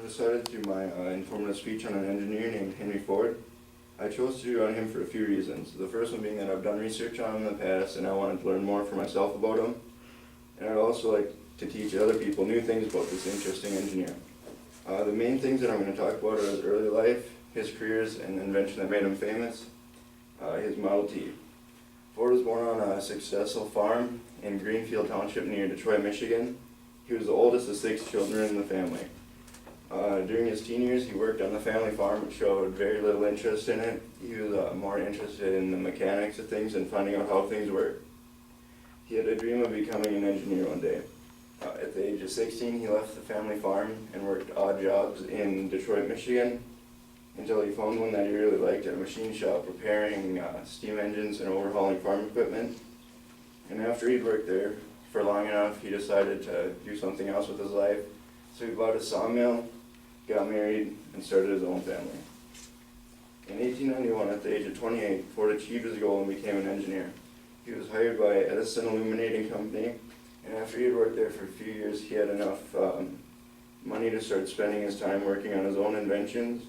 decided to do my informative speech on an engineer named Henry Ford. I chose to do on him for a few reasons. The first one being that I've done research on him in the past and I wanted to learn more for myself about him. And I'd also like to teach other people new things about this interesting engineer. The main things that I'm going to talk about are his early life, his careers, and the invention that made him famous, his Model T. Ford was born on a successful farm in Greenfield Township near Detroit, Michigan. He was the oldest of 6 children in the family. During his teen years, he worked on the family farm, but showed very little interest in it. He was more interested in the mechanics of things and finding out how things work. He had a dream of becoming an engineer one day. At the age of 16, he left the family farm and worked odd jobs in Detroit, Michigan, until he found one that he really liked at a machine shop, repairing steam engines and overhauling farm equipment. And after he'd worked there for long enough, he decided to do something else with his life. So he bought a sawmill, got married, and started his own family. In 1891, at the age of 28, Ford achieved his goal and became an engineer. He was hired by Edison Illuminating Company, and after he had worked there for a few years, he had enough money to start spending his time working on his own inventions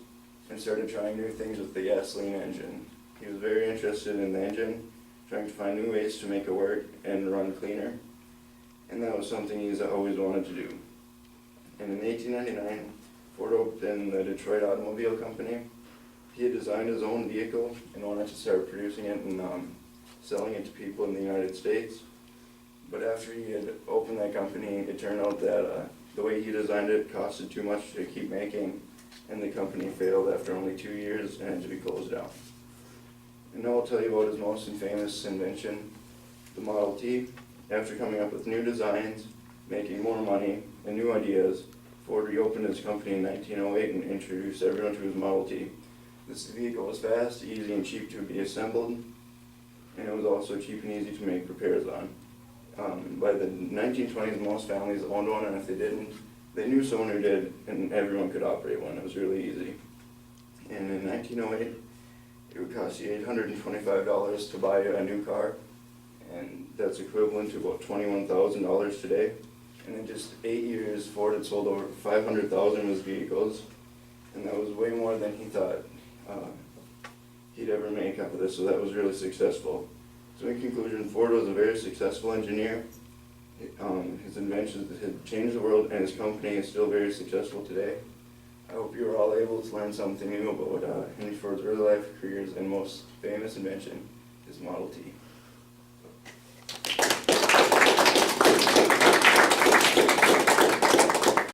and started trying new things with the gasoline engine. He was very interested in the engine, trying to find new ways to make it work and run cleaner, and that was something he's always wanted to do. And in 1899, Ford opened the Detroit Automobile Company. He had designed his own vehicle and wanted to start producing it and selling it to people in the United States. But after he had opened that company, it turned out that the way he designed it costed too much to keep making, and the company failed after only 2 years and had to be closed down. And now I'll tell you about his most famous invention, the Model T. After coming up with new designs, making more money, and new ideas, Ford reopened his company in 1908 and introduced everyone to his Model T. This vehicle was fast, easy, and cheap to be assembled, and it was also cheap and easy to make repairs on. By the 1920s, most families owned one, and if they didn't, they knew someone who did, and everyone could operate one. It was really easy. And in 1908, it would cost you $825 to buy a new car, and that's equivalent to about $21,000 today. And in just 8 years, Ford had sold over 500,000 of his vehicles, and that was way more than he thought he'd ever make out of this, so that was really successful. So in conclusion, Ford was a very successful engineer. His inventions had changed the world, and his company is still very successful today. I hope you were all able to learn something new about Henry Ford's early life, careers, and most famous invention, his Model T.